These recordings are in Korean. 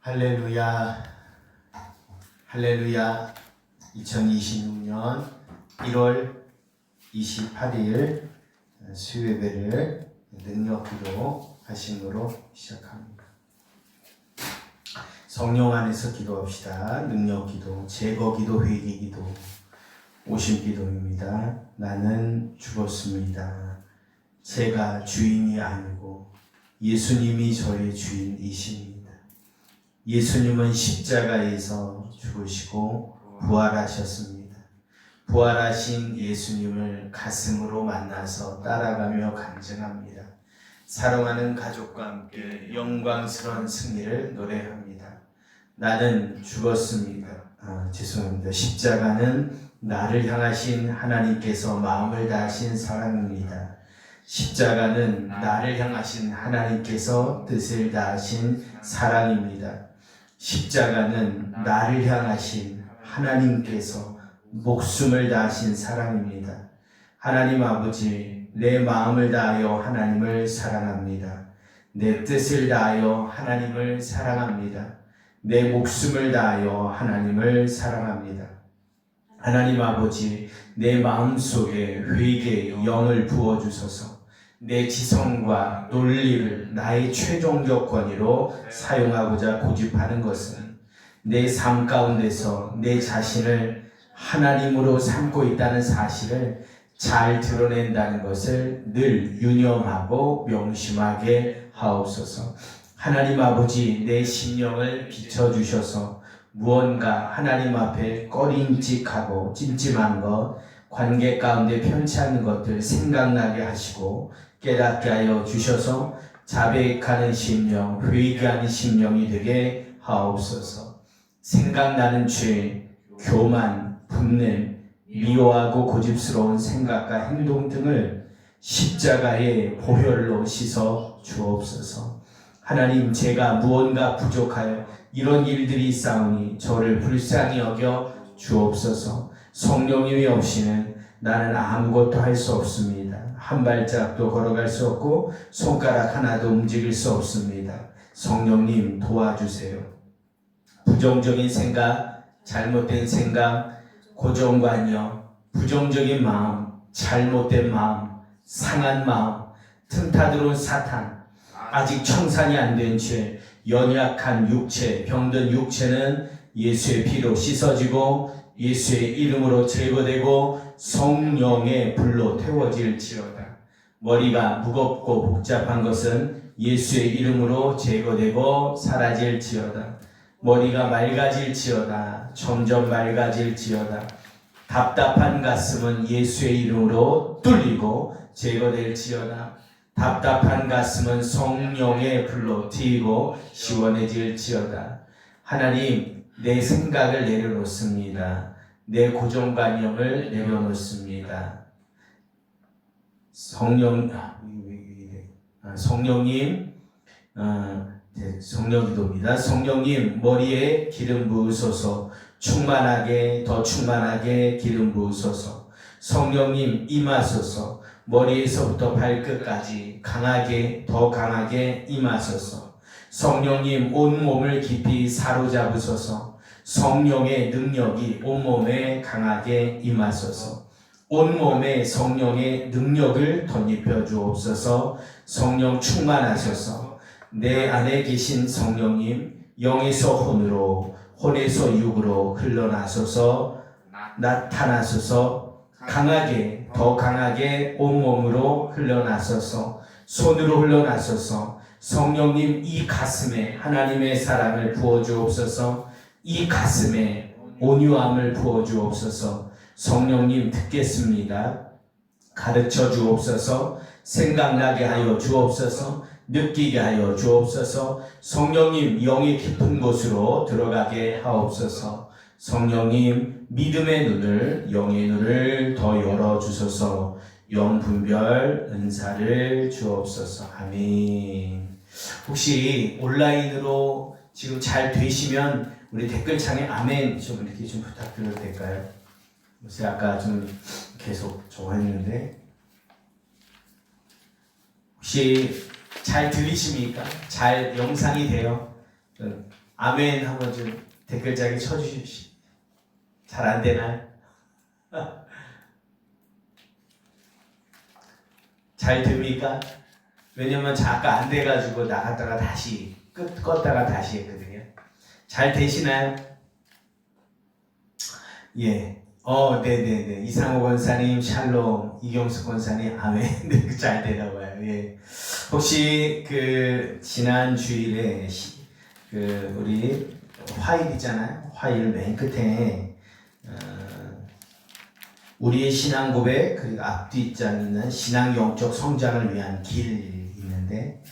할렐루야, 할렐루야. 2026년 1월 28일 수요예배를 능력기도 하심으로 시작합니다. 성령 안에서 기도합시다. 능력기도, 제거기도, 회개기도, 오심기도입니다. 나는 죽었습니다. 제가 주인이 아니고 예수님이 저의 주인이십니다. 예수님은 십자가에서 죽으시고 부활하셨습니다. 부활하신 예수님을 가슴으로 만나서 따라가며 간증합니다. 사랑하는 가족과 함께 영광스러운 승리를 노래합니다. 나는 죽었습니다. 죄송합니다. 십자가는 나를 향하신 하나님께서 마음을 다하신 사랑입니다. 십자가는 나를 향하신 하나님께서 뜻을 다하신 사랑입니다. 십자가는 나를 향하신 하나님께서 목숨을 다하신 사랑입니다. 하나님 아버지, 내 마음을 다하여 하나님을 사랑합니다. 내 뜻을 다하여 하나님을 사랑합니다. 내 목숨을 다하여 하나님을 사랑합니다. 하나님 아버지, 내 마음속에 회개의 영을 부어주소서. 내 지성과 논리를 나의 최종적 권위로 사용하고자 고집하는 것은 내 삶 가운데서 내 자신을 하나님으로 삼고 있다는 사실을 잘 드러낸다는 것을 늘 유념하고 명심하게 하옵소서. 하나님 아버지, 내 심령을 비춰주셔서 무언가 하나님 앞에 꺼림칙하고 찜찜한 것, 관계 가운데 편치 않는 것들 생각나게 하시고 깨닫게 하여 주셔서 자백하는 심령, 회개하는 심령이 되게 하옵소서. 생각나는 죄, 교만, 분냄, 미워하고 고집스러운 생각과 행동 등을 십자가의 보혈로 씻어 주옵소서. 하나님, 제가 무언가 부족하여 이런 일들이 있사오니 저를 불쌍히 여겨 주옵소서. 성령님이 없이는 나는 아무것도 할 수 없습니다. 한 발짝도 걸어갈 수 없고 손가락 하나도 움직일 수 없습니다. 성령님 도와주세요. 부정적인 생각, 잘못된 생각, 고정관념, 부정적인 마음, 잘못된 마음, 상한 마음, 틈타 들어온 사탄, 아직 청산이 안 된 죄, 연약한 육체, 병든 육체는 예수의 피로 씻어지고 예수의 이름으로 제거되고 성령의 불로 태워질지어다. 머리가 무겁고 복잡한 것은 예수의 이름으로 제거되고 사라질지어다. 머리가 맑아질지어다. 점점 맑아질지어다. 답답한 가슴은 예수의 이름으로 뚫리고 제거될지어다. 답답한 가슴은 성령의 불로 튀고 시원해질지어다. 하나님, 내 생각을 내려놓습니다. 내 고정관념을 내려놓습니다. 성령님, 성령기도입니다. 성령님, 머리에 기름 부으소서. 충만하게, 더 충만하게 기름 부으소서. 성령님, 임하소서. 머리에서부터 발끝까지 강하게, 더 강하게 임하소서. 성령님, 온몸을 깊이 사로잡으소서. 성령의 능력이 온몸에 강하게 임하소서. 온몸에 성령의 능력을 덧입혀 주옵소서. 성령 충만하소서. 내 안에 계신 성령님, 영에서 혼으로, 혼에서 육으로 흘러나소서. 나타나소서. 강하게, 더 강하게 온몸으로 흘러나소서. 손으로 흘러나소서. 성령님, 이 가슴에 하나님의 사랑을 부어주옵소서. 이 가슴에 온유함을 부어주옵소서. 성령님, 듣겠습니다. 가르쳐 주옵소서. 생각나게 하여 주옵소서. 느끼게 하여 주옵소서. 성령님, 영의 깊은 곳으로 들어가게 하옵소서. 성령님, 믿음의 눈을, 영의 눈을 더 열어주소서. 영분별 은사를 주옵소서. 아멘. 혹시 온라인으로 지금 잘 되시면 우리 댓글창에 아멘 좀 이렇게 좀 부탁드려도 될까요? 제가 아까 좀 계속 적어했는데 혹시 잘 들리십니까? 잘 영상이 돼요? 아멘 한번 좀 댓글장에 쳐주십시오. 잘 안 되나요? 잘 됩니까? 왜냐면 아까 안 돼가지고 나갔다가 다시 껐다가 다시 했거든요. 잘 되시나요? 예. 네네네. 이상호 권사님, 샬롬, 이경수 권사님, 아멘. 네, 잘 되나 봐요. 예. 혹시 지난 주일에 우리 화일이잖아요. 화일 맨 끝에 우리의 신앙 고백 그리고 앞뒷장 있는 신앙 영적 성장을 위한 길 있는데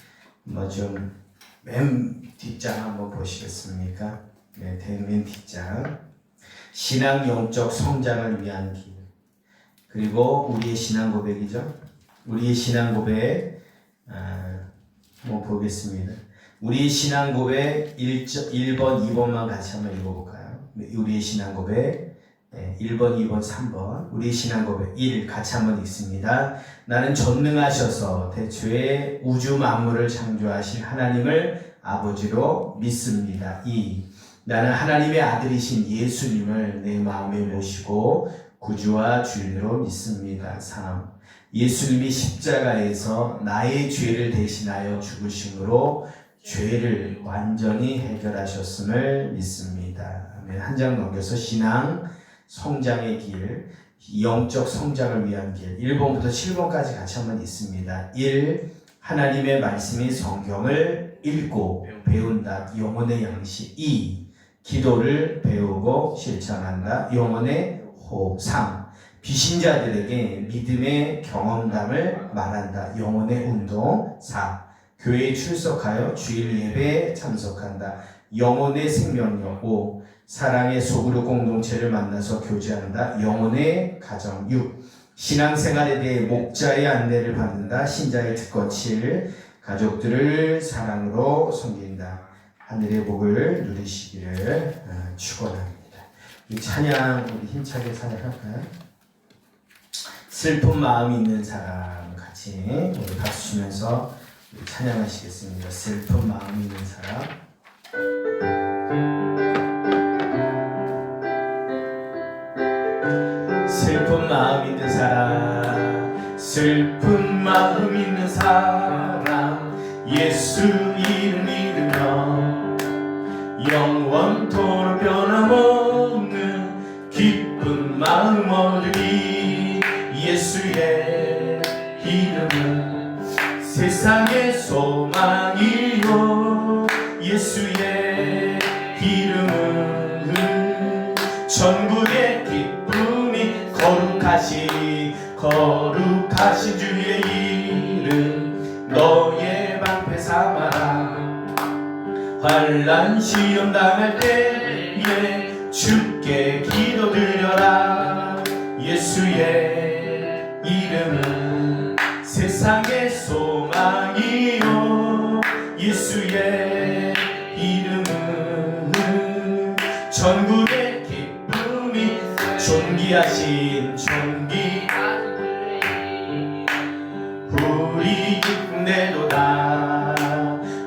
좀 맨 뒷장 한번 보시겠습니까? 네, 맨 뒷장 신앙 영적 성장을 위한 길 그리고 우리의 신앙 고백이죠. 우리의 신앙 고백 한번 보겠습니다. 우리의 신앙 고백 1번, 2번만 같이 한번 읽어볼까요? 우리의 신앙 고백 1번, 2번, 3번 우리의 신앙 고백 1 같이 한번 읽습니다. 나는 전능하셔서 대초에 우주 만물을 창조하신 하나님을 아버지로 믿습니다. 2 나는 하나님의 아들이신 예수님을 내 마음에 모시고 구주와 주인으로 믿습니다. 3 예수님이 십자가에서 나의 죄를 대신하여 죽으심으로 죄를 완전히 해결하셨음을 믿습니다. 한 장 넘겨서 신앙 성장의 길, 영적 성장을 위한 길 1번부터 7번까지 같이 한번 읽습니다. 1. 하나님의 말씀이 성경을 읽고 배운다. 영혼의 양식. 2. 기도를 배우고 실천한다. 영혼의 호흡. 3. 비신자들에게 믿음의 경험담을 말한다. 영혼의 운동. 4. 교회에 출석하여 주일 예배에 참석한다. 영혼의 생명력. 5. 사랑의 소그룹 공동체를 만나서 교제한다. 영혼의 가정. 6. 신앙생활에 대해 목자의 안내를 받는다. 신자의 특권. 7. 가족들을 사랑으로 섬긴다. 하늘의 복을 누리시기를 축원합니다. 이 찬양 우리 힘차게 찬양할까요? 슬픈 마음이 있는 사람 같이 우리 박수 치면서 찬양하시겠습니다. 슬픈 마음이 있는 사람. 슬픈 마음 있는 사람 슬픈 마음 있는 사람 예수 이름 믿으며 영원토록 변함없는 기쁜 마음 얻으리 예수의 이름은 세상의 소망이요 예수의 이름은 천국의 기쁨이 거룩하신 주의 이름 너의 방패 삼아라 환난 시험 당할 때에 주께 기도드려라 예수의 이름은 세상의 소망이요 예수의 이름은 전국의 기쁨이 존귀하신 우리 기쁨대로다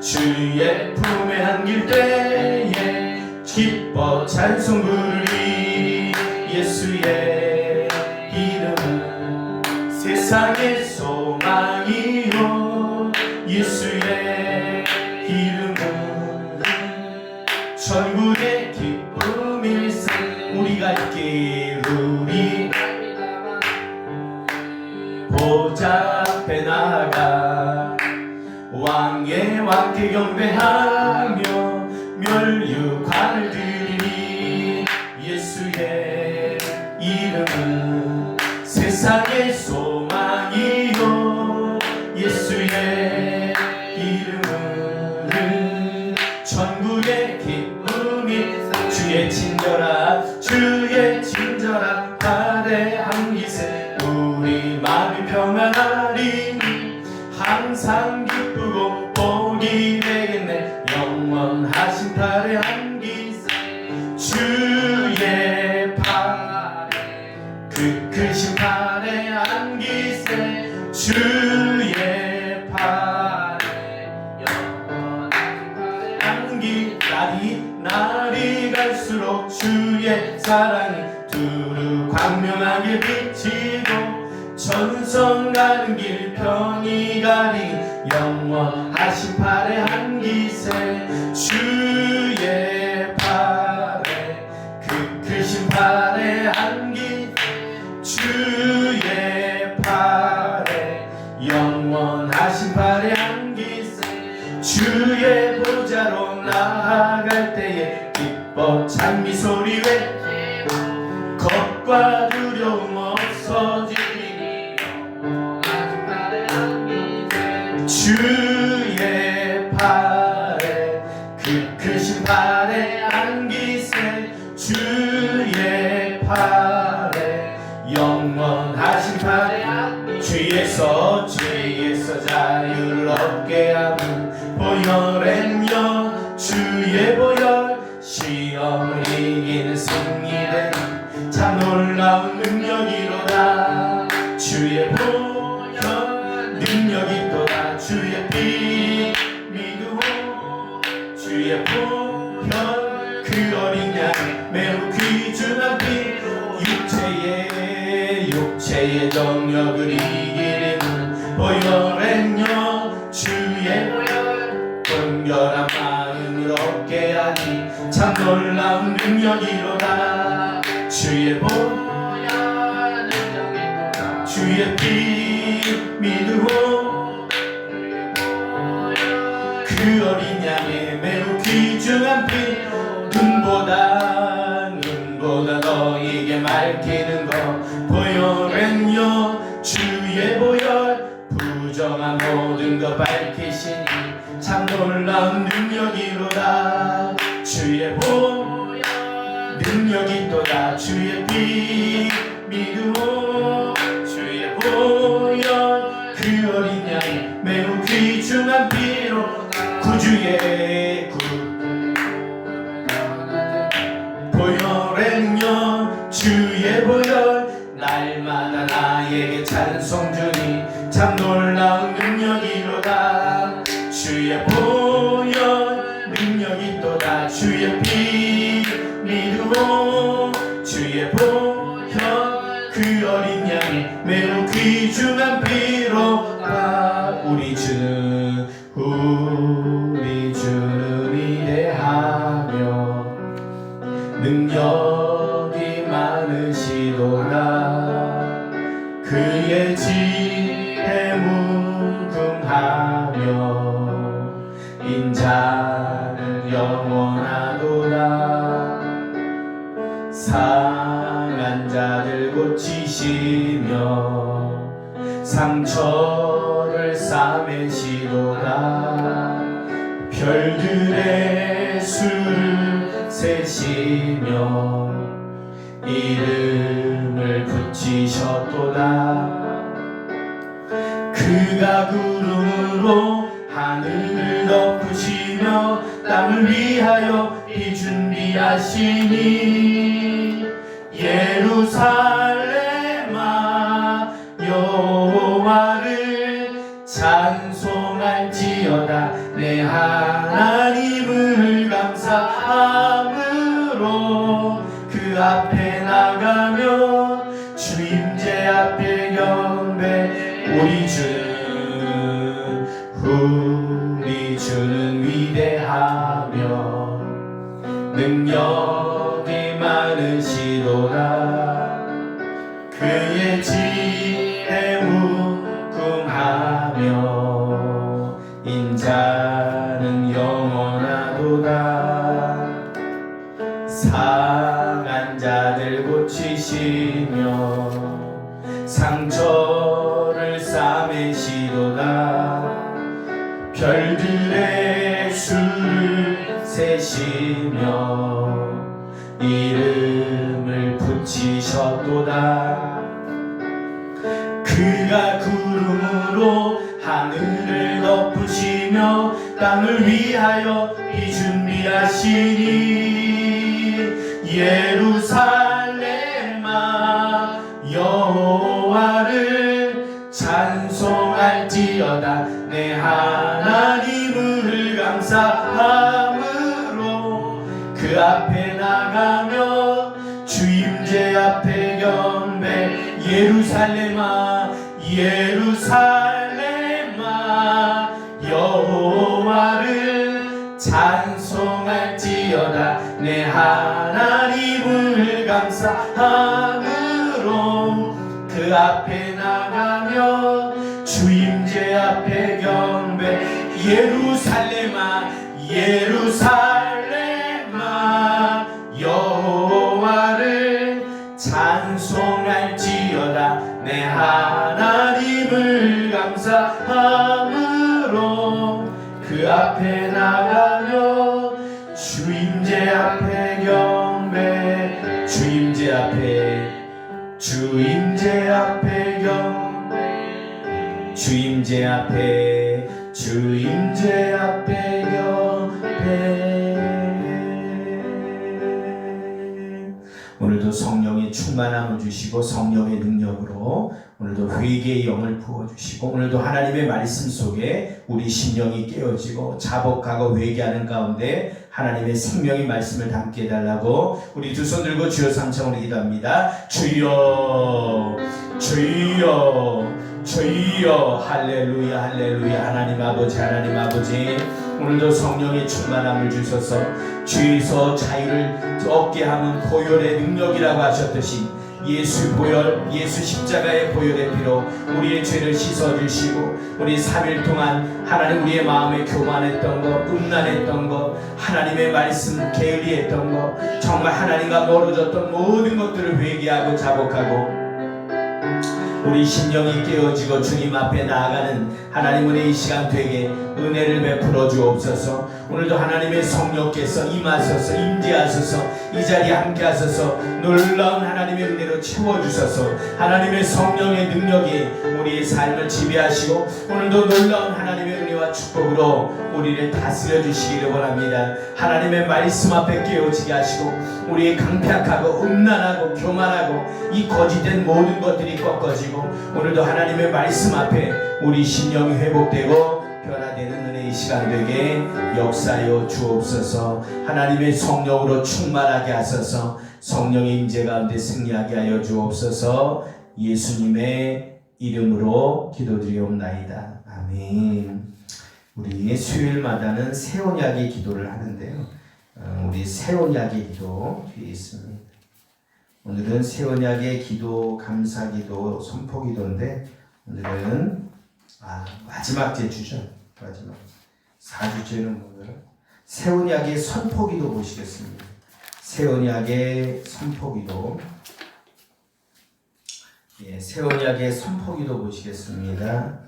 주의 품에 안길 때에 기뻐 찬송 부르리 예수의 이름은 세상의 소망이요 예수의 이름은 천국의 기쁨일세 우리가 있길 우리 보좌 앞에 나아가 왕의 왕께 경배하며 멸류관을 드리니 예수의 이름은 세상의 소망이요 예수의 이름은 천국의 기쁨이 주의 친절한 발에 안기세 우리 마음이 평안하리 항상 기쁘고 복이 되겠네 영원하신 팔에 안기세 주의 팔에 그 크신 팔에 안기세 주의 팔에 영원하신 팔에 안기 편히 가리 영원하신 팔에 안기세 주의 팔에 그 크신 팔에 안기 주의 팔에 영원하신 팔에 안기세 주의 보좌로 나아갈 때에 기뻐 찬미 소리 외치고 겁과 두려움 없어지리 영원하신 팔에 안기세 주의 팔에 그 크신 팔에 안기세 주의 팔에 영원하신 팔에 주에서 자유를 얻게 하는 보혈은요 주의 보혈 시험을 이기는 승리된 참 놀라운 능력이로다 주의 보혈 능력이 또다 주의 피 믿으오 주의 보혈 그 어린 양 매우 귀중한 피 육체의 정력을 이기는 보혈은요 주의 보혈 온결한 마음을 얻게 하니 참 놀라운 능력이로다 주의 보혈 능력이로다 주의 피 믿으오 그 어린 양의 매우 귀중한 피 눈보다 너에게 밝히는 것 보혈은요 주의 보혈 부정한 모든 것 밝히시니 참 놀라운 능력이로다 주의 보혈 능력이 또다 주의 피 믿으오 주의 보혈 그 어린 양이 매우 귀중한 피로 구주의 보혈은요 주의 보혈 날마다 나에게 찬송 주니 참 놀라운 능력이로다 주의 보혈 능력이 또다 주의 피 믿으오 주의 보혈 그 어린 양이 매우 귀중한 피로다 우리 주는 위대하며 능력이 많으시도다 그의 지혜 무궁하며 인자는 영원하도다 상한 자들 고치시며 상처를 싸매시도다 별들의 수를 세시며 이름을 붙이셨도다 그가 구름으로 하늘을 덮으시며 땅을 위하여 비 준비하시니 예루살렘아 여호와를 찬송할지어다 내 하나님을 감사함으로 그 앞에 나가며 주임제 앞에 경배 우리 주는 위대하며 능력이 많으시도다 그의 지혜 무궁하며 인자는 영원하도다 상한 자들 고치시며 상처를 싸매시도다 별들의 수를 세시며 이름을 붙이셨도다 그가 구름으로 하늘을 덮으시며 땅을 위하여 비 준비하시니 예루살렘아 여호와를 찬송할지어다 내 하나님을 감사함으로 그 앞에 나가며 주임제 앞에 경배 예루살렘아 예루살렘 내 하나님을 감사함으로 그 앞에 나가며 주임제 앞에 경배 예루살렘아 예루살렘아 여호와를 찬송할지어다 내 하나님을 감사함으로 그 앞에 나가며 주임제 앞에 경배 주임제 앞에 경배 주임제 앞에 경배 오늘도 성령의 충만함을 주시고 성령의 능력으로 오늘도 회개의 영을 부어주시고 오늘도 하나님의 말씀 속에 우리 심령이 깨어지고 자복하고 회개하는 가운데 하나님의 생명의 말씀을 담게 해달라고 우리 두 손 들고 주여 삼창으로 기도합니다. 주여 주여 주여 할렐루야 할렐루야 하나님 아버지 오늘도 성령의 충만함을 주셔서 주에서 자유를 얻게 하면 보혈의 능력이라고 하셨듯이 예수 보혈, 예수 십자가의 보혈의 피로 우리의 죄를 씻어주시고 우리 3일 동안 하나님 우리의 마음에 교만했던 것, 음란했던 것, 하나님의 말씀 게을리했던 것, 정말 하나님과 멀어졌던 모든 것들을 회개하고 자복하고 우리 심령이 깨어지고 주님 앞에 나아가는 하나님의 이 시간 되게 은혜를 베풀어 주옵소서. 오늘도 하나님의 성령께서 임하소서 임재하소서 이 자리에 함께 하소서 놀라운 하나님의 은혜로 채워주소서. 하나님의 성령의 능력이 우리의 삶을 지배하시고 오늘도 놀라운 하나님의 은혜와 축복으로 우리를 다스려 주시기를 원합니다. 하나님의 말씀 앞에 깨어지게 하시고 우리의 강팍하고 음란하고 교만하고 이 거짓된 모든 것들이 꺾어지고 오늘도 하나님의 말씀 앞에 우리 심령이 회복되고 변화되는 은혜의 시간 되게 역사하여 주옵소서. 하나님의 성령으로 충만하게 하소서. 성령의 임재 가운데 승리하게 하여 주옵소서. 예수님의 이름으로 기도드리옵나이다. 아멘. 우리 수요일마다는 새 언약의 기도를 하는데요. 우리 새 언약의 기도 뒤에 있습니다. 오늘은 새 언약의 기도, 감사 기도, 선포 기도인데 오늘은 마지막 제주죠. 마지막 4주째는 뭐예요? 새 언약의 선포 기도 보시겠습니다. 새 언약의 선포 기도. 예, 새 언약의 선포 기도 보시겠습니다.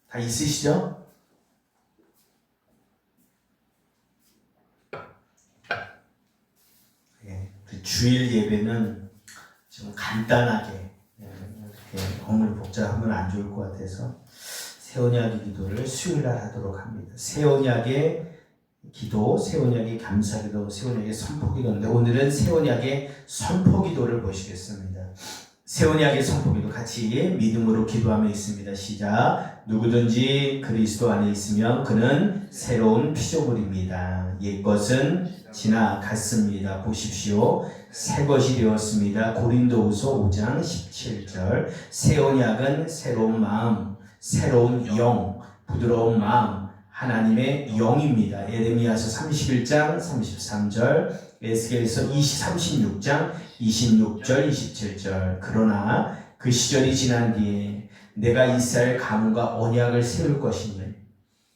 다 있으시죠? 예, 주일 예배는 좀 간단하게 이렇게 너무 복잡하면 안 좋을 것 같아서 새 언약의 기도를 수요일날 하도록 합니다. 새 언약의 기도, 새 언약의 감사 기도, 새 언약의 선포 기도인데 오늘은 새 언약의 선포 기도를 보시겠습니다. 새 언약의 선포 기도 같이 믿음으로 기도하며 있습니다. 시작. 누구든지 그리스도 안에 있으면 그는 새로운 피조물입니다. 옛것은 지나갔습니다. 보십시오. 새 것이 되었습니다. 고린도후서 5장 17절. 새 언약은 새로운 마음, 새로운 영, 부드러운 마음, 하나님의 영입니다. 에레미야서 31장 33절, 에스겔서 36장 26절 27절. 그러나 그 시절이 지난 뒤에 내가 이스라엘 가문과 언약을 세울 것이니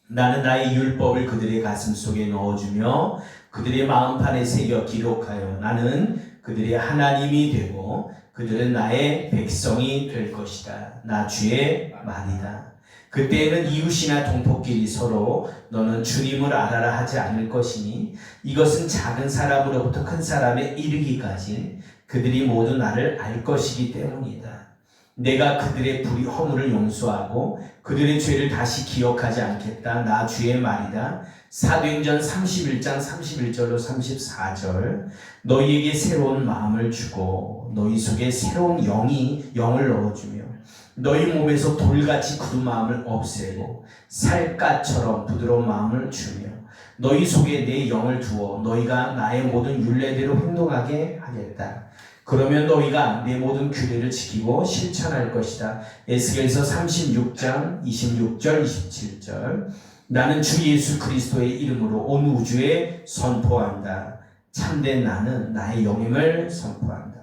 나는 나의 율법을 그들의 가슴 속에 넣어주며 그들의 마음판에 새겨 기록하여 나는 그들의 하나님이 되고 그들은 나의 백성이 될 것이다. 나 주의 말이다. 그때에는 이웃이나 동포끼리 서로 너는 주님을 알아라 하지 않을 것이니 이것은 작은 사람으로부터 큰 사람에 이르기까지 그들이 모두 나를 알 것이기 때문이다. 내가 그들의 허물을 용서하고 그들의 죄를 다시 기억하지 않겠다. 나 주의 말이다. 사도행전 31장 31절로 34절. 너희에게 새로운 마음을 주고 너희 속에 새로운 영을 넣어주며 너희 몸에서 돌같이 굳은 마음을 없애고 살갗처럼 부드러운 마음을 주며 너희 속에 내 영을 두어 너희가 나의 모든 율례대로 행동하게 하겠다. 그러면 너희가 내 모든 규례를 지키고 실천할 것이다. 에스겔서 36장 26절 27절. 나는 주 예수 그리스도의 이름으로 온 우주에 선포한다. 참된 나는 나의 영임을 선포한다.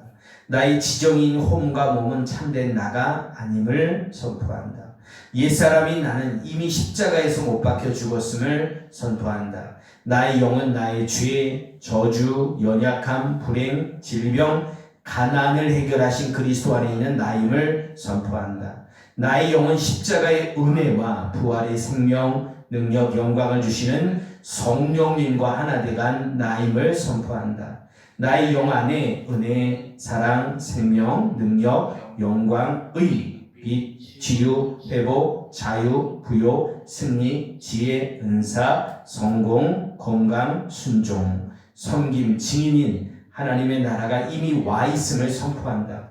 나의 지정인 혼과 몸은 참된 나가 아님을 선포한다. 옛사람인 나는 이미 십자가에서 못 박혀 죽었음을 선포한다. 나의 영은 나의 죄, 저주, 연약함, 불행, 질병, 가난을 해결하신 그리스도 안에 있는 나임을 선포한다. 나의 영은 십자가의 은혜와 부활의 생명, 능력, 영광을 주시는 성령님과 하나 돼간 나임을 선포한다. 나의 영 안에 은혜, 사랑, 생명, 능력, 영광, 의, 빛, 치유, 회복, 자유, 부요, 승리, 지혜, 은사, 성공, 건강, 순종, 섬김, 증인인 하나님의 나라가 이미 와 있음을 선포한다.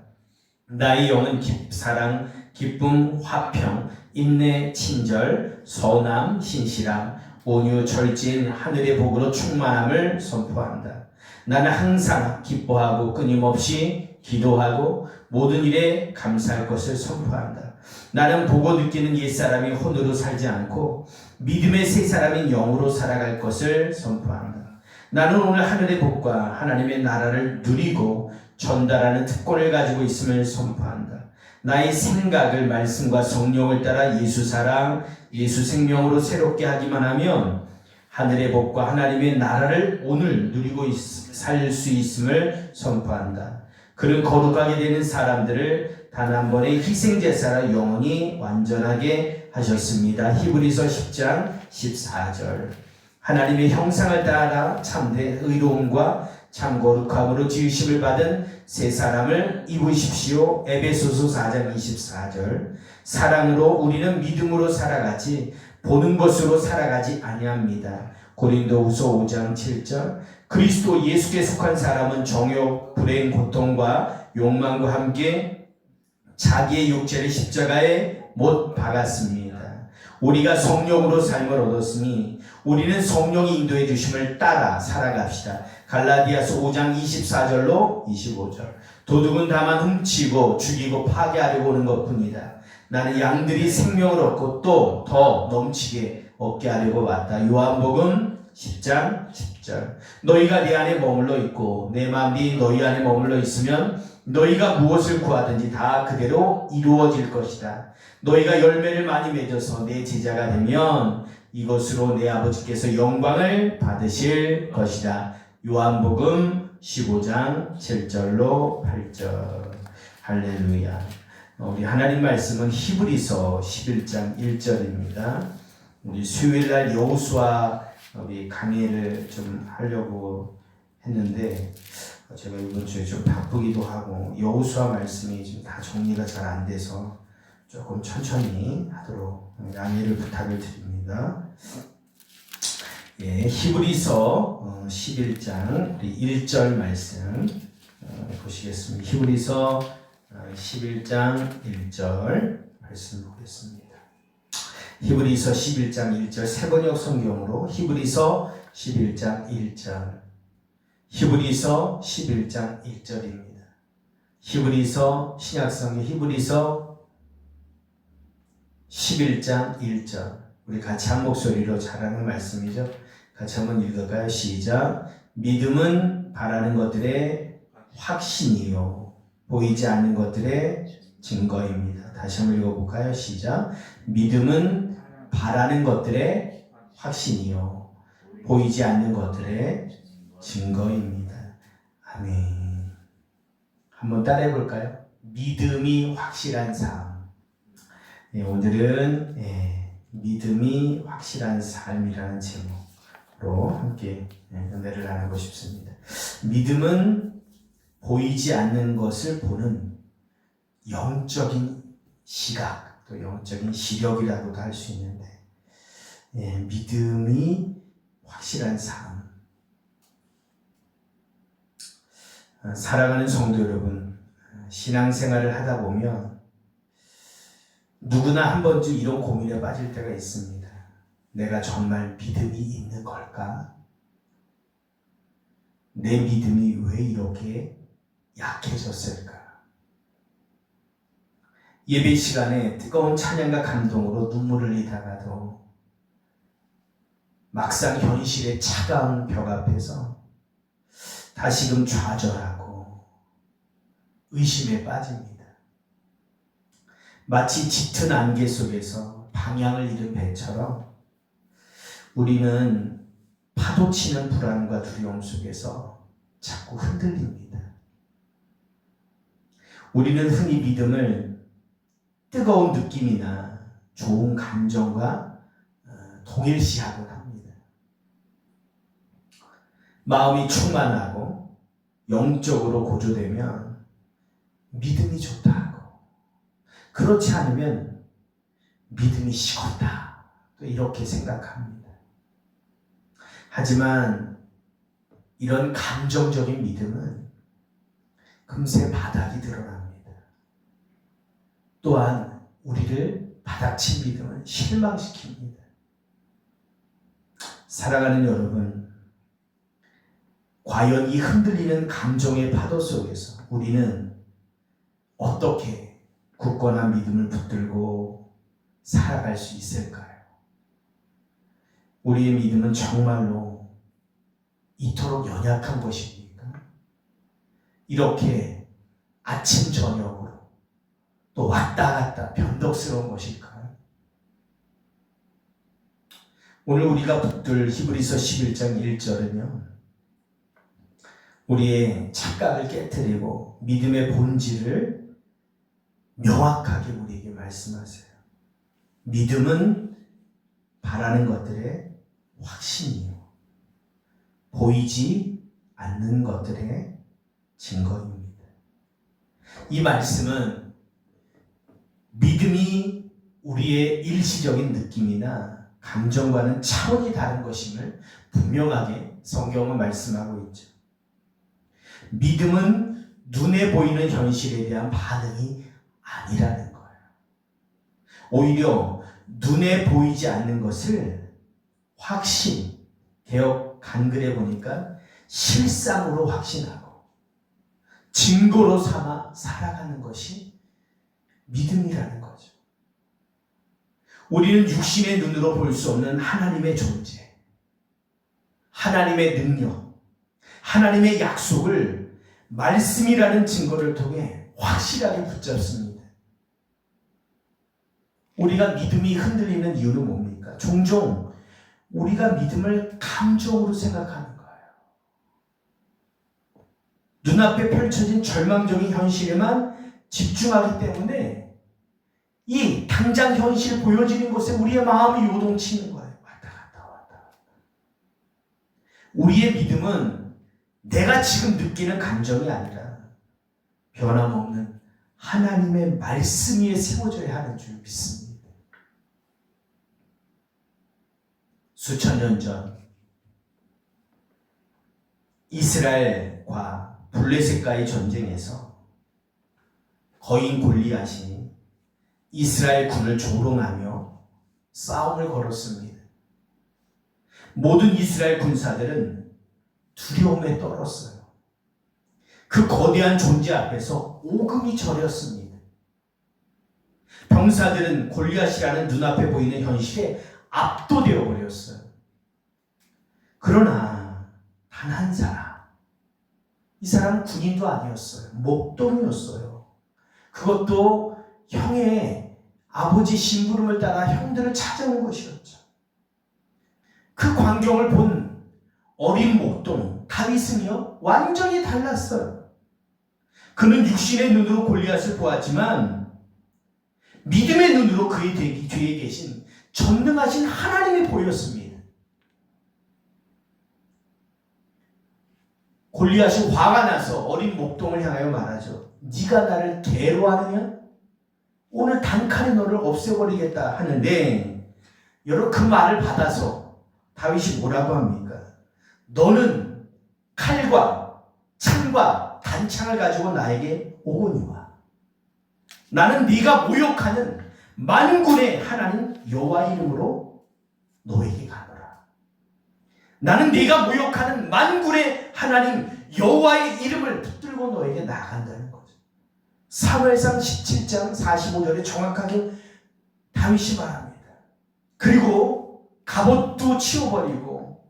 나의 영은 사랑, 기쁨, 화평, 인내, 친절, 선함, 신실함, 온유, 절제인 하늘의 복으로 충만함을 선포한다. 나는 항상 기뻐하고 끊임없이 기도하고 모든 일에 감사할 것을 선포한다. 나는 보고 느끼는 옛사람이 혼으로 살지 않고 믿음의 새 사람인 영으로 살아갈 것을 선포한다. 나는 오늘 하늘의 복과 하나님의 나라를 누리고 전달하는 특권을 가지고 있음을 선포한다. 나의 생각을 말씀과 성령을 따라 예수 사랑, 예수 생명으로 새롭게 하기만 하면 하늘의 복과 하나님의 나라를 오늘 누리고 살 수 있음을 선포한다. 그런 거룩하게 되는 사람들을 단 한 번의 희생제사로 영원히 완전하게 하셨습니다. 히브리서 10장 14절. 하나님의 형상을 따라 참된 의로움과 참 거룩함으로 지으심을 받은 새 사람을 입으십시오. 에베소서 4장 24절. 사랑으로 우리는 믿음으로 살아가지 보는 것으로 살아가지 아니합니다. 고린도후서 5장 7절. 그리스도 예수께 속한 사람은 정욕, 불행, 고통과 욕망과 함께 자기의 육체를 십자가에 못 박았습니다. 우리가 성령으로 삶을 얻었으니 우리는 성령이 인도해 주심을 따라 살아갑시다. 갈라디아서 5장 24절로 25절. 도둑은 다만 훔치고 죽이고 파괴하려고 오는 것뿐이다. 나는 양들이 생명을 얻고 또 더 넘치게 얻게 하려고 왔다. 요한복음 10장 10절. 너희가 내 안에 머물러 있고 내 마음이 너희 안에 머물러 있으면 너희가 무엇을 구하든지 다 그대로 이루어질 것이다. 너희가 열매를 많이 맺어서 내 제자가 되면 이것으로 내 아버지께서 영광을 받으실 것이다. 요한복음 15장 7절로 8절. 할렐루야. 우리 하나님 말씀은 히브리서 11장 1절입니다. 우리 수요일날 여호수아 우리 강의를 좀 하려고 했는데 제가 이번 주에 좀 바쁘기도 하고 여호수아 말씀이 지금 다 정리가 잘 안 돼서 조금 천천히 하도록 양해를 부탁을 드립니다. 예, 히브리서 11장 1절 말씀 보시겠습니다. 히브리서 11장 1절 말씀 보겠습니다. 히브리서 11장 1절 새번역 성경으로 히브리서 11장 1절. 히브리서 11장 1절입니다. 히브리서 신약성경 히브리서 11장 1절. 우리 같이 한 목소리로 잘하는 말씀이죠. 같이 한번 읽어봐요. 시작. 믿음은 바라는 것들의 확신이요 보이지 않는 것들의 증거입니다. 다시 한번 읽어볼까요? 시작. 믿음은 바라는 것들의 확신이요 보이지 않는 것들의 증거입니다. 아멘. 한번 따라해 볼까요? 믿음이 확실한 삶. 네, 오늘은 믿음이 확실한 삶이라는 제목으로 함께 은혜를 나누고 싶습니다. 믿음은 보이지 않는 것을 보는 영적인 시각, 또 영적인 시력이라고도 할 수 있는데, 믿음이 확실한 삶. 살아가는 성도 여러분, 신앙생활을 하다 보면 누구나 한 번쯤 이런 고민에 빠질 때가 있습니다. 내가 정말 믿음이 있는 걸까? 내 믿음이 왜 이렇게 약해졌을까? 예배 시간에 뜨거운 찬양과 감동으로 눈물을 흘리다가도 막상 현실의 차가운 벽 앞에서 다시금 좌절하고 의심에 빠집니다. 마치 짙은 안개 속에서 방향을 잃은 배처럼 우리는 파도치는 불안과 두려움 속에서 자꾸 흔들립니다. 우리는 흔히 믿음을 뜨거운 느낌이나 좋은 감정과 동일시하곤 합니다. 마음이 충만하고 영적으로 고조되면 믿음이 좋다 하고, 그렇지 않으면 믿음이 식었다, 또 이렇게 생각합니다. 하지만 이런 감정적인 믿음은 금세 바닥이 드러납니다. 또한 우리를 바닥친 믿음은 실망시킵니다. 사랑하는 여러분, 과연 이 흔들리는 감정의 파도 속에서 우리는 어떻게 굳건한 믿음을 붙들고 살아갈 수 있을까요? 우리의 믿음은 정말로 이토록 연약한 것입니까? 이렇게 아침 저녁으로 또 왔다 갔다 변덕스러운 것일까요? 오늘 우리가 붙들 히브리서 11장 1절은요, 우리의 착각을 깨트리고 믿음의 본질을 명확하게 우리에게 말씀하세요. 믿음은 바라는 것들의 확신이요, 보이지 않는 것들의 증거입니다. 이 말씀은 믿음이 우리의 일시적인 느낌이나 감정과는 차원이 다른 것임을 분명하게 성경은 말씀하고 있죠. 믿음은 눈에 보이는 현실에 대한 반응이 아니라는 거예요. 오히려 눈에 보이지 않는 것을 확신, 개역 한글에 보니까 실상으로 확신하고 증거로 삼아 살아가는 것이 믿음이라는 거죠. 우리는 육신의 눈으로 볼 수 없는 하나님의 존재, 하나님의 능력, 하나님의 약속을 말씀이라는 증거를 통해 확실하게 붙잡습니다. 우리가 믿음이 흔들리는 이유는 뭡니까? 종종 우리가 믿음을 감정으로 생각하는 거예요. 눈앞에 펼쳐진 절망적인 현실에만 집중하기 때문에 이 당장 현실 보여지는 곳에 우리의 마음이 요동치는 거예요. 왔다 갔다. 우리의 믿음은 내가 지금 느끼는 감정이 아니라 변함없는 하나님의 말씀 위에 세워져야 하는 줄 믿습니다. 수천 년 전 이스라엘과 블레셋과의 전쟁에서 거인 골리앗이 이스라엘 군을 조롱하며 싸움을 걸었습니다. 모든 이스라엘 군사들은 두려움에 떨었어요. 그 거대한 존재 앞에서 오금이 저렸습니다. 병사들은 골리앗이라는 눈앞에 보이는 현실에 압도되어 버렸어요. 그러나 단 한 사람, 이 사람은 군인도 아니었어요. 목동이었어요. 그것도 형의 아버지 심부름을 따라 형들을 찾아온 것이었죠. 그 광경을 본 어린 목동 다윗은요, 완전히 달랐어요. 그는 육신의 눈으로 골리앗을 보았지만 믿음의 눈으로 그의 뒤에 계신 전능하신 하나님이 보였습니다. 골리앗이 화가 나서 어린 목동을 향하여 말하죠. 네가 나를 개로 하느냐? 오늘 단칼에 너를 없애버리겠다 하는데, 여러분 그 말을 받아서 다윗이 뭐라고 합니까? 너는 칼과 창과 단창을 가지고 나에게 오거니와 나는 네가 모욕하는 만군의 하나님 여호와 이름으로 너에게 가노라. 나는 네가 모욕하는 만군의 하나님 여호와의 이름을 붙들고 너에게 나간다는 거죠. 사무엘상 17장 45절에 정확하게 다윗이 말합니다. 그리고 갑옷도 치워버리고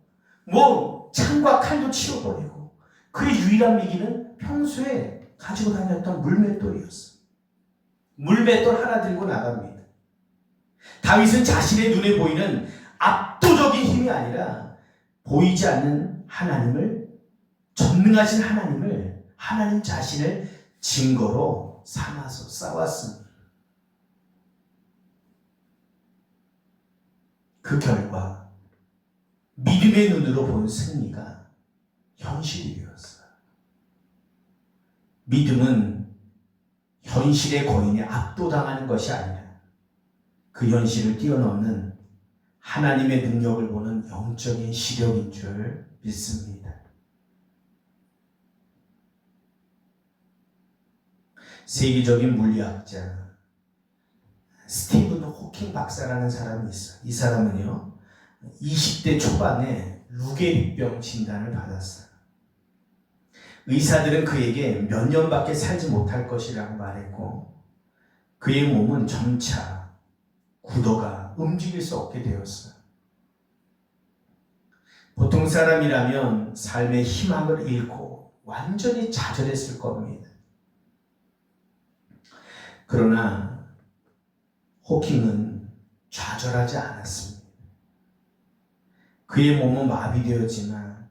창과 칼도 치워버리고 그의 유일한 미기는 평소에 가지고 다녔던 물맷돌이었어. 물맷돌 하나 들고 나갑니다. 다윗은 자신의 눈에 보이는 압도적인 힘이 아니라 보이지 않는 하나님을, 전능하신 하나님을, 하나님 자신을 증거로 삼아서 싸웠습니다. 그 결과 믿음의 눈으로 본 승리가 현실이 되었어요. 믿음은 현실의 거인에 압도당하는 것이 아니라 그 현실을 뛰어넘는 하나님의 능력을 보는 영적인 시력인 줄 믿습니다. 세계적인 물리학자 스티븐 호킹 박사라는 사람이 있어요. 이 사람은요, 20대 초반에 루게릭병 진단을 받았어요. 의사들은 그에게 몇 년밖에 살지 못할 것이라고 말했고, 그의 몸은 점차 굳어가 움직일 수 없게 되었어요. 보통 사람이라면 삶의 희망을 잃고 완전히 좌절했을 겁니다. 그러나 호킹은 좌절하지 않았습니다. 그의 몸은 마비되었지만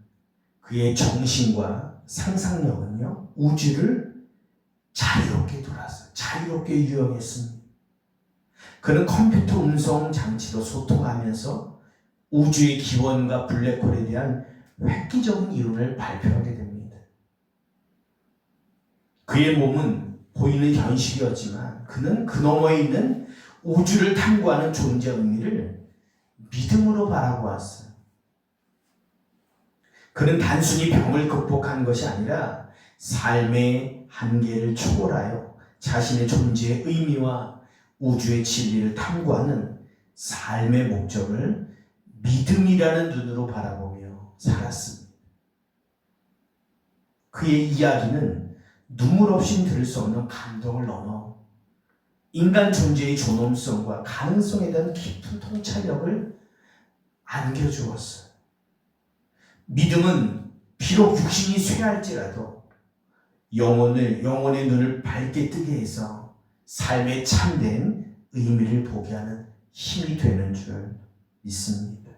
그의 정신과 상상력은요, 우주를 자유롭게 돌았어요. 자유롭게 유영했습니다. 그는 컴퓨터 음성 장치로 소통하면서 우주의 기원과 블랙홀에 대한 획기적인 이론을 발표하게 됩니다. 그의 몸은 보이는 현실이었지만 그는 그 너머에 있는 우주를 탐구하는 존재의 의미를 믿음으로 바라보았어요. 그는 단순히 병을 극복한 것이 아니라 삶의 한계를 초월하여 자신의 존재의 의미와 우주의 진리를 탐구하는 삶의 목적을 믿음이라는 눈으로 바라보며 살았습니다. 그의 이야기는 눈물 없이 들을 수 없는 감동을 넘어 인간 존재의 존엄성과 가능성에 대한 깊은 통찰력을 안겨주었어요. 믿음은 비록 육신이 쇠할지라도 영혼의 눈을 밝게 뜨게 해서 삶의 참된 의미를 보게 하는 힘이 되는 줄 믿습니다.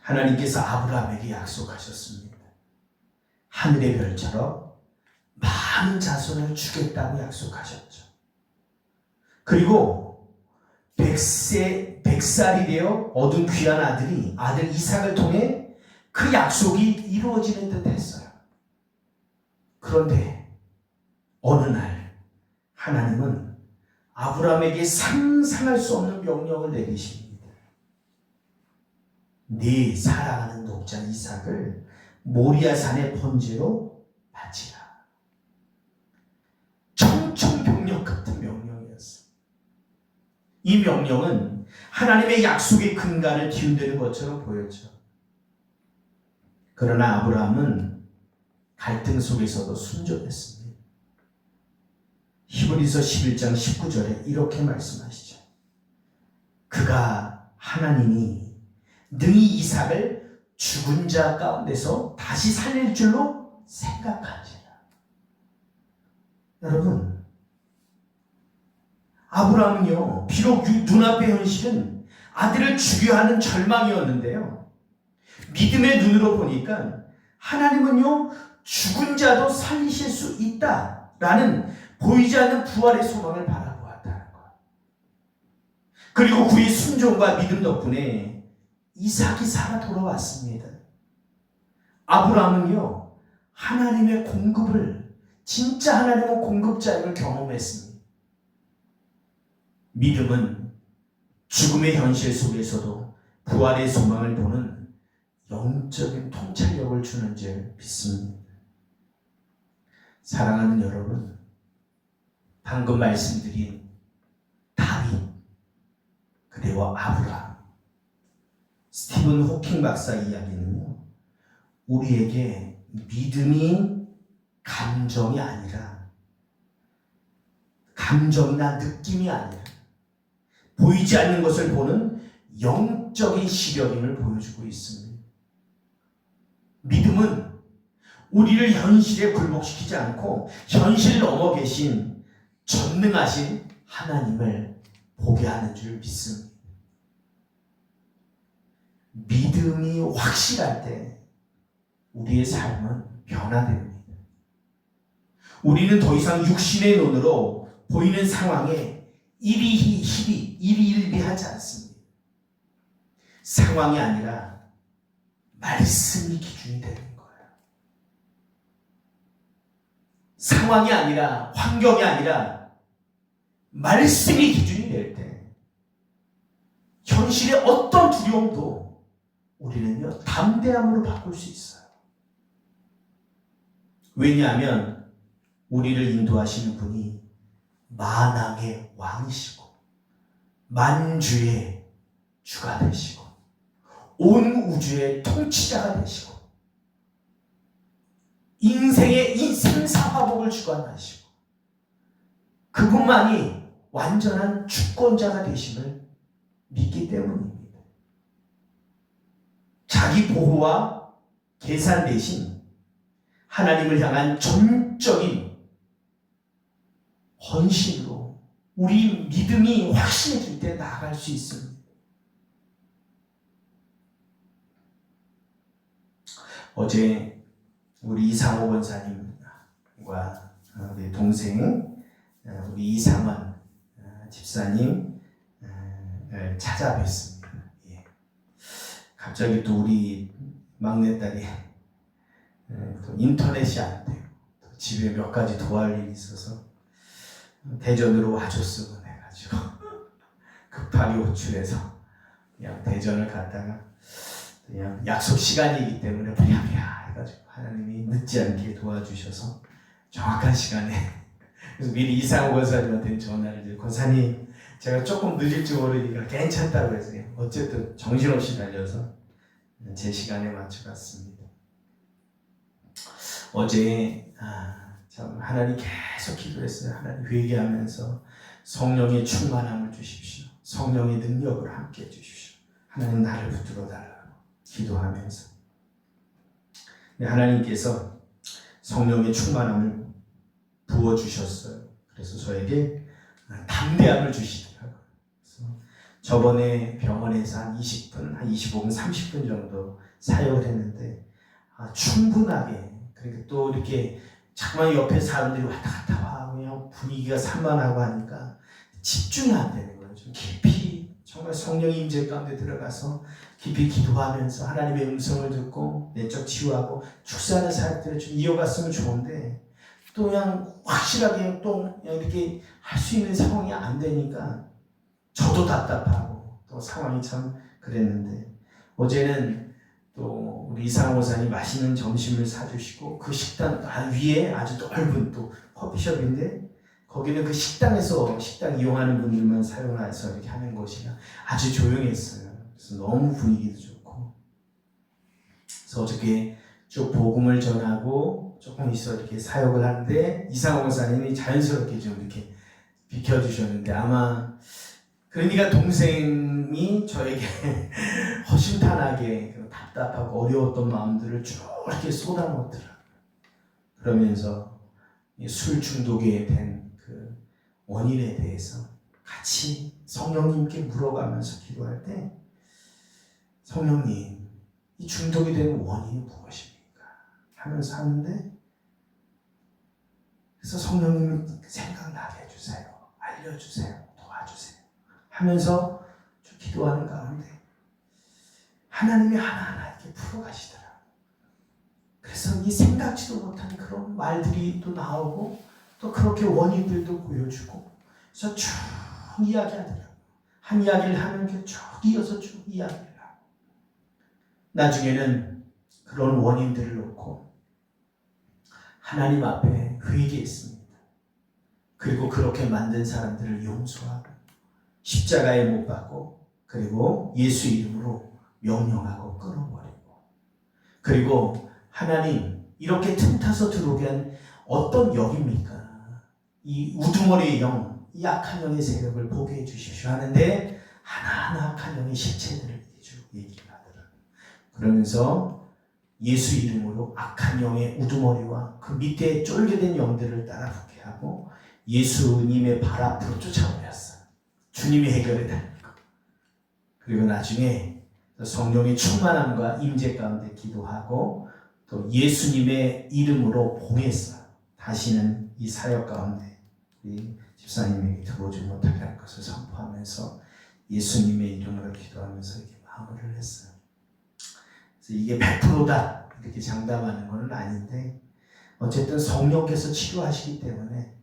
하나님께서 아브라함에게 약속하셨습니다. 하늘의 별처럼 많은 자손을 주겠다고 약속하셨죠. 그리고 100살이 되어 얻은 귀한 아들 이삭을 통해 그 약속이 이루어지는 듯 했어요. 그런데 어느 날 하나님은 아브라함에게 상상할 수 없는 명령을 내리십니다. 네 사랑하는 독자 이삭을 모리아산의 번제로 바치라. 청천벽력 같은 명령이었어요. 이 명령은 하나님의 약속의 근간을 뒤흔드는 것처럼 보였죠. 그러나 아브라함은 갈등 속에서도 순종했습니다. 히브리서 11장 19절에 이렇게 말씀하시죠. 그가 하나님이 능히 이삭을 죽은 자 가운데서 다시 살릴 줄로 생각하지라. 여러분, 아브라함은요, 비록 눈앞의 현실은 아들을 죽여야 하는 절망이었는데요, 믿음의 눈으로 보니까 하나님은요, 죽은 자도 살리실 수 있다라는 보이지 않는 부활의 소망을 바라보았다는 것. 그리고 그의 순종과 믿음 덕분에 이삭이 살아 돌아왔습니다. 아브라함은요, 하나님의 공급을, 진짜 하나님의 공급자임을 경험했습니다. 믿음은 죽음의 현실 속에서도 부활의 소망을 보는 영적인 통찰력을 주는 줄 믿습니다. 사랑하는 여러분, 방금 말씀드린 다윗, 그리고 아브라함, 스티븐 호킹 박사 이야기는요, 우리에게 믿음이 감정이 아니라, 감정이나 느낌이 아니라 보이지 않는 것을 보는 영적인 시력임을 보여주고 있습니다. 믿음은 우리를 현실에 굴복시키지 않고 현실 넘어 계신 전능하신 하나님을 보게 하는 줄 믿습니다. 믿음이 확실할 때 우리의 삶은 변화됩니다. 우리는 더 이상 육신의 눈으로 보이는 상황에 일희일비하지 않습니다. 상황이 아니라 말씀이 기준이 되는 거예요. 상황이 아니라 환경이 아니라 말씀이 기준이 될 때 현실의 어떤 두려움도 우리는요 담대함으로 바꿀 수 있어요. 왜냐하면 우리를 인도하시는 분이 만왕의 왕이시고 만주의 주가 되시고 온 우주의 통치자가 되시고 인생의 이 생사화복을 주관하시고 그분만이 완전한 주권자가 되심을 믿기 때문입니다. 자기 보호와 계산 대신 하나님을 향한 전적인 헌신으로 우리 믿음이 확신해질 때 나아갈 수 있습니다. 어제 우리 이상호 권사님과 우리 동생 우리 이상원 집사님 찾아뵙습니다. 예. 갑자기 또 우리 막내딸이 또 인터넷이 안 돼요. 또 집에 몇 가지 도와할 일이 있어서 대전으로 와줬으면 해가지고 급하게 호출해서 그냥 대전을 갔다가 그냥 약속 시간이기 때문에 부랴부랴 해가지고 하나님이 늦지 않게 도와주셔서 정확한 시간에 그래서 미리 이상호 권사님한테 전화를 드리고 권사님 제가 조금 늦을 줄 모르니까 괜찮다고 해서 어쨌든 정신없이 달려서 제 시간에 맞춰갔습니다. 어제 참 하나님 계속 기도했어요. 하나님 회개하면서 성령의 충만함을 주십시오. 성령의 능력을 함께 해주십시오. 하나님 나를 붙들어 달라고 기도하면서 하나님께서 성령의 충만함을 부어주셨어요. 그래서 저에게 담대함을 주시더라고요. 그래서 저번에 병원에서 한 20분, 한 25분, 30분 정도 사역을 했는데 충분하게 그러니까 또 이렇게 자꾸만 옆에 사람들이 왔다 갔다 와 그냥 분위기가 산만하고 하니까 집중이 안 되는 거예요. 좀 깊이 정말 성령의 임재 가운데 들어가서 깊이 기도하면서 하나님의 음성을 듣고 내적 치유하고 축사하는 사역들을 좀 이어갔으면 좋은데 또 그냥 확실하게 또 이렇게 할 수 있는 상황이 안 되니까 저도 답답하고 또 상황이 참 그랬는데 어제는 또 우리 이상호 목사님 맛있는 점심을 사주시고 그 식당 위에 아주 넓은 또 커피숍인데 거기는 그 식당에서 식당 이용하는 분들만 사용해서 이렇게 하는 곳이라 아주 조용했어요. 그래서 너무 분위기도 좋고 그래서 어저께 쭉 복음을 전하고 조금 있어 이렇게 사역을 하는데 이상호 목사님이 자연스럽게 좀 이렇게 비켜주셨는데 아마 그러니까 동생이 저에게 허심탄회하게 답답하고 어려웠던 마음들을 쭉 이렇게 쏟아놓더라고요. 그러면서 술 중독에 된 그 원인에 대해서 같이 성령님께 물어가면서 기도할 때 성령님 이 중독이 된 원인이 무엇입니까? 하면서 하는데 그래서 성령님이 생각나게 해주세요. 알려주세요. 도와주세요. 하면서 좀 기도하는 가운데 하나님이 하나하나 이렇게 풀어가시더라고요. 그래서 이 생각지도 못한 그런 말들이 또 나오고 또 그렇게 원인들도 보여주고 그래서 쭉 이야기하더라고요. 한 이야기를 하면 쭉 이어서 쭉 이야기를 하고 나중에는 그런 원인들을 놓고 하나님 앞에 회개했습니다. 그리고 그렇게 만든 사람들을 용서하고 십자가에 못 박고 그리고 예수 이름으로 명령하고 끊어버리고 그리고 하나님 이렇게 틈타서 들어오게 한 어떤 영입니까? 이 우두머리의 영, 이 악한 영의 세력을 보게 해주십시오 하는데 하나하나 악한 영의 실체들을 얘기를 하더라고요. 그러면서 예수 이름으로 악한 영의 우두머리와 그 밑에 쫄게된 영들을 따라붙게 하고 예수님의 발 앞으로 쫓아버렸어요. 주님이 해결해 달라고. 그리고 나중에 성령의 충만함과 임재 가운데 기도하고 또 예수님의 이름으로 봉했어요. 다시는 이 사역 가운데 우리 집사님에게 들어오지 못하게 할 것을 선포하면서 예수님의 이름으로 기도하면서 이렇게 마무리를 했어요. 그래서 이게 100%다 이렇게 장담하는 건 아닌데 어쨌든 성령께서 치료하시기 때문에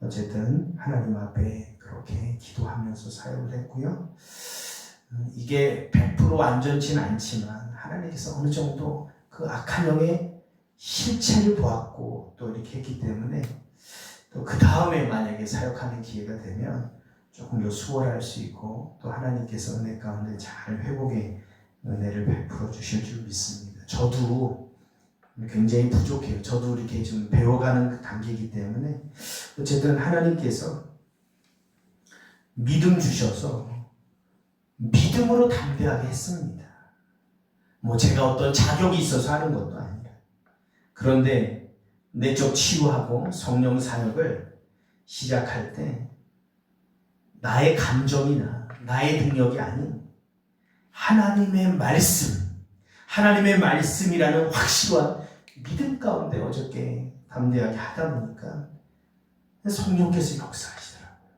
어쨌든 하나님 앞에 그렇게 기도하면서 사역을 했고요. 이게 100% 완전치는 않지만 하나님께서 어느 정도 그 악한 영의 실체를 보았고 또 이렇게 했기 때문에 또 그 다음에 만약에 사역하는 기회가 되면 조금 더 수월할 수 있고 또 하나님께서 내 가운데 잘 회복의 은혜를 베풀어 주실 줄 믿습니다. 저도 굉장히 부족해요. 저도 이렇게 좀 배워가는 그 단계이기 때문에 어쨌든 하나님께서 믿음 주셔서 믿음으로 담대하게 했습니다. 뭐 제가 어떤 자격이 있어서 하는 것도 아니라 그런데 내적 치유하고 성령 사역을 시작할 때 나의 감정이나 나의 능력이 아닌 하나님의 말씀이라는 확실한 믿음 가운데 어저께 담대하게 하다 보니까 성령께서 역사하시더라고요.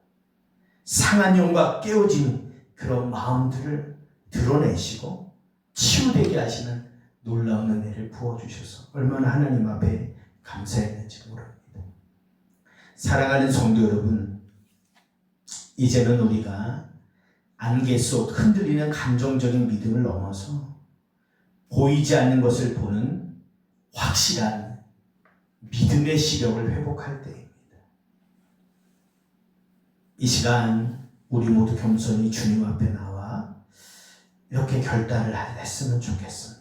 상한 영과 깨어진 그런 마음들을 드러내시고 치유되게 하시는 놀라운 은혜를 부어주셔서 얼마나 하나님 앞에 감사했는지 모릅니다. 사랑하는 성도 여러분, 이제는 우리가 안개 속 흔들리는 감정적인 믿음을 넘어서 보이지 않는 것을 보는 확실한 믿음의 시력을 회복할 때입니다. 이 시간 우리 모두 겸손히 주님 앞에 나와 이렇게 결단을 했으면 좋겠습니다.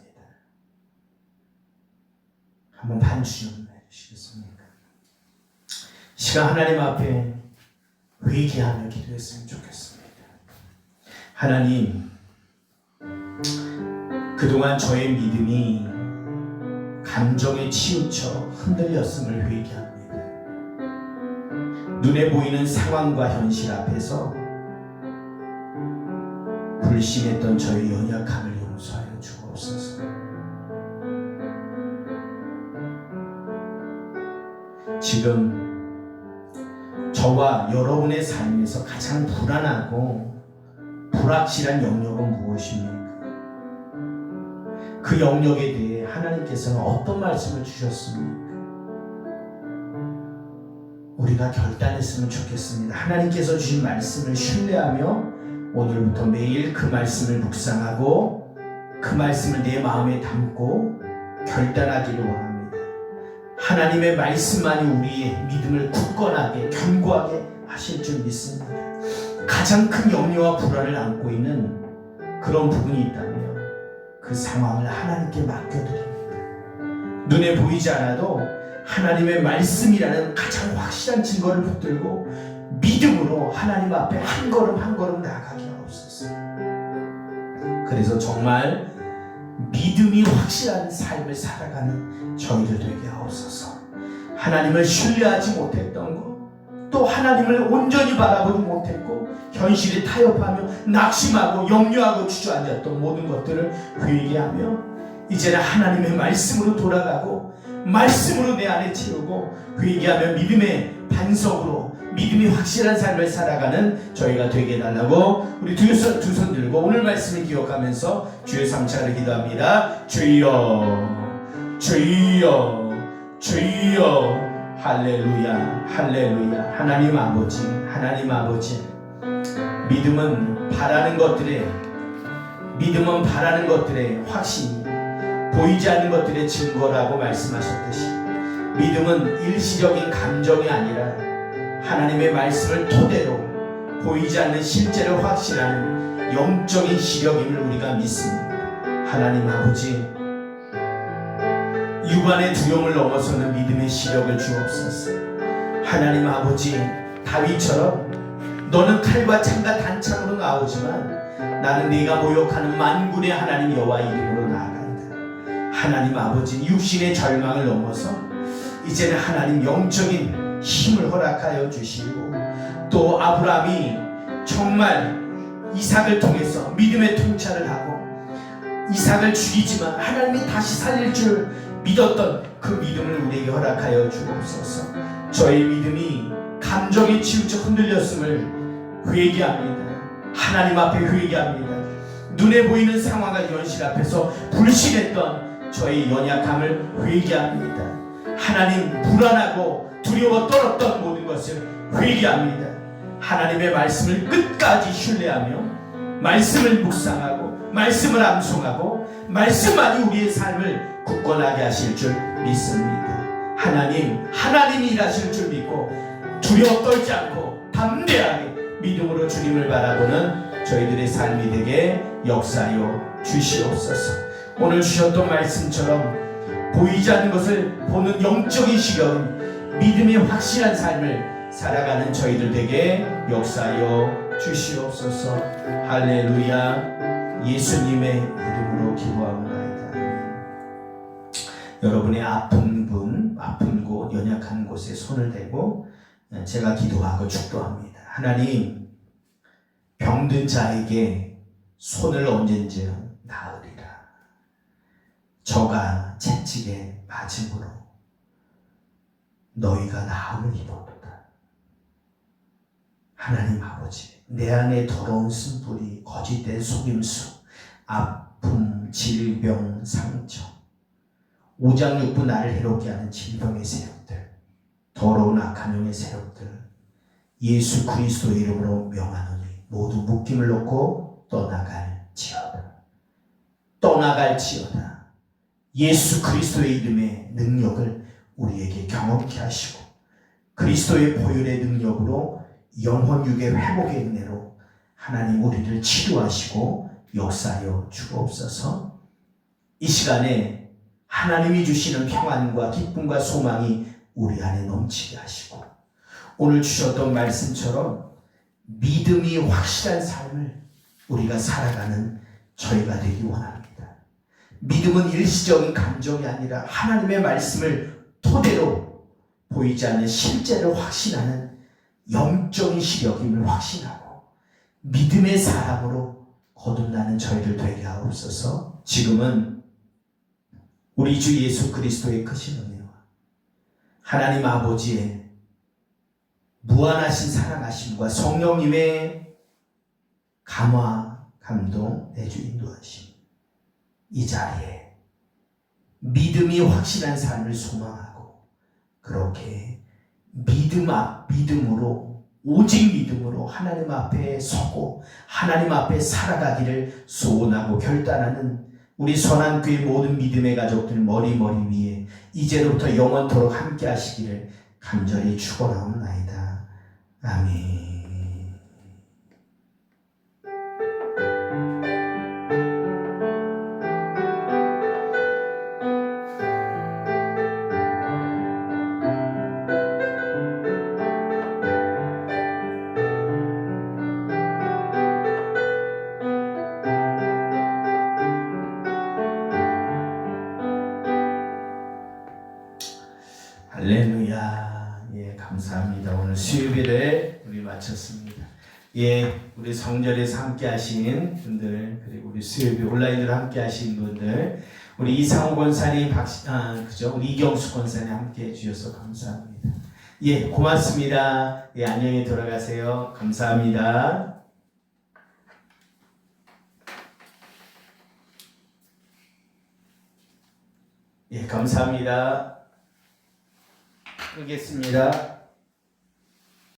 한번 반주 좀 해주시겠습니까? 시간 하나님 앞에 회개하며 기도했으면 좋겠습니다. 하나님, 그동안 저의 믿음이 감정에 치우쳐 흔들렸음을 회개합니다. 눈에 보이는 상황과 현실 앞에서 불신했던 저의 연약함을 용서하여 주옵소서. 지금 저와 여러분의 삶에서 가장 불안하고 불확실한 영역은 무엇입니까? 그 영역에 대해 하나님께서는 어떤 말씀을 주셨습니까? 우리가 결단했으면 좋겠습니다. 하나님께서 주신 말씀을 신뢰하며 오늘부터 매일 그 말씀을 묵상하고 그 말씀을 내 마음에 담고 결단하기를 원합니다. 하나님의 말씀만이 우리의 믿음을 굳건하게 견고하게 하실 줄 믿습니다. 가장 큰 염려와 불안을 안고 있는 그런 부분이 있다면 그 상황을 하나님께 맡겨드립니다. 눈에 보이지 않아도 하나님의 말씀이라는 가장 확실한 증거를 붙들고 믿음으로 하나님 앞에 한 걸음 한 걸음 나아가게 하옵소서. 그래서 정말 믿음이 확실한 삶을 살아가는 저희들 되게 하옵소서. 하나님을 신뢰하지 못했던 것, 또 하나님을 온전히 바라보지 못했고 현실에 타협하며 낙심하고 염려하고 주저앉았던 모든 것들을 회개하며 이제는 하나님의 말씀으로 돌아가고 말씀으로 내 안에 채우고 회개하며 믿음의 반석으로 믿음이 확실한 삶을 살아가는 저희가 되게 해달라고 우리 두 손 들고 오늘 말씀을 기억하면서 주의 삼차를 기도합니다. 주여 주여 주여 할렐루야 할렐루야. 하나님 아버지 믿음은 바라는 것들의 확신, 보이지 않는 것들의 증거라고 말씀하셨듯이 믿음은 일시적인 감정이 아니라 하나님의 말씀을 토대로 보이지 않는 실제를 확신하는 영적인 시력임을 우리가 믿습니다. 하나님 아버지, 육안의 두려움을 넘어서는 믿음의 시력을 주옵소서. 하나님 아버지, 다윗처럼 너는 칼과 창과 단창으로 나오지만 나는 네가 모욕하는 만군의 하나님 여호와 이름으로 나아간다. 하나님 아버지 육신의 절망을 넘어서 이제는 하나님 영적인 힘을 허락하여 주시고, 또 아브라함이 정말 이삭을 통해서 믿음의 통찰을 하고 이삭을 죽이지만 하나님이 다시 살릴 줄 믿었던 그 믿음을 우리에게 허락하여 주옵소서. 저의 믿음이 감정에 치우쳐 흔들렸음을 회개합니다. 하나님 앞에 회개합니다. 눈에 보이는 상황과 현실 앞에서 불신했던 저의 연약함을 회개합니다. 하나님, 불안하고 두려워 떨었던 모든 것을 회개합니다. 하나님의 말씀을 끝까지 신뢰하며 말씀을 묵상하고 말씀을 암송하고 말씀만이 우리의 삶을 굳건하게 하실 줄 믿습니다. 하나님이 일하실 줄 믿고 두려워 떨지 않고 담대하게 믿음으로 주님을 바라보는 저희들의 삶이 되게 역사하여 주시옵소서. 오늘 주셨던 말씀처럼 보이지 않는 것을 보는 영적인 시력은 믿음의 확실한 삶을 살아가는 저희들 되게 역사하여 주시옵소서. 할렐루야. 예수님의 이름으로 기도하옵나이다. 여러분의 아픈 곳, 연약한 곳에 손을 대고 제가 기도하고 축도합니다. 하나님, 병든 자에게 손을 얹은즉 나으리라. 저가 채찍에 맞음으로 너희가 나음을 입었도다. 하나님 아버지, 내 안에 더러운 쓴뿌리, 거짓된 속임수, 아픔, 질병, 상처, 오장육부 나를 해롭게 하는 질병의 세력들, 더러운 악한 영의 세력들, 예수 그리스도의 이름으로 명하노니 모두 묶임을 놓고 떠나갈지어다. 예수 그리스도의 이름의 능력을 우리에게 경험케 하시고 그리스도의 보혈의 능력으로 영혼육의 회복의 은혜로 하나님 우리를 치료하시고 역사하여 주옵소서. 이 시간에 하나님이 주시는 평안과 기쁨과 소망이 우리 안에 넘치게 하시고, 오늘 주셨던 말씀처럼 믿음이 확실한 삶을 우리가 살아가는 저희가 되기 원합니다. 믿음은 일시적인 감정이 아니라 하나님의 말씀을 토대로 보이지 않는 실제를 확신하는 영적인 시력임을 확신하고 믿음의 사람으로 거듭나는 저희들 되게 하옵소서. 지금은 우리 주 예수 그리스도의 크신 은혜와 하나님 아버지의 무한하신 사랑하심과 성령님의 감화, 감동, 내주 인도하심, 이 자리에 믿음이 확실한 삶을 소망하고 그렇게 믿음으로, 오직 믿음으로 하나님 앞에 서고 하나님 앞에 살아가기를 소원하고 결단하는 우리 선한교회 모든 믿음의 가족들 머리 위에 이제로부터 영원토록 함께 하시기를 간절히 축원하옵나이다. 아멘. 할렐루야. 예, 감사합니다. 오늘 수요일에 우리 마쳤습니다. 예, 우리 성전에서 함께 하신 분들, 그리고 우리 수요일 온라인으로 함께 하신 분들, 우리 이상호 권사님, 우리 이경수 권사님 함께 해주셔서 감사합니다. 예, 고맙습니다. 예, 안녕히 돌아가세요. 감사합니다. 예, 감사합니다. 끄겠습니다.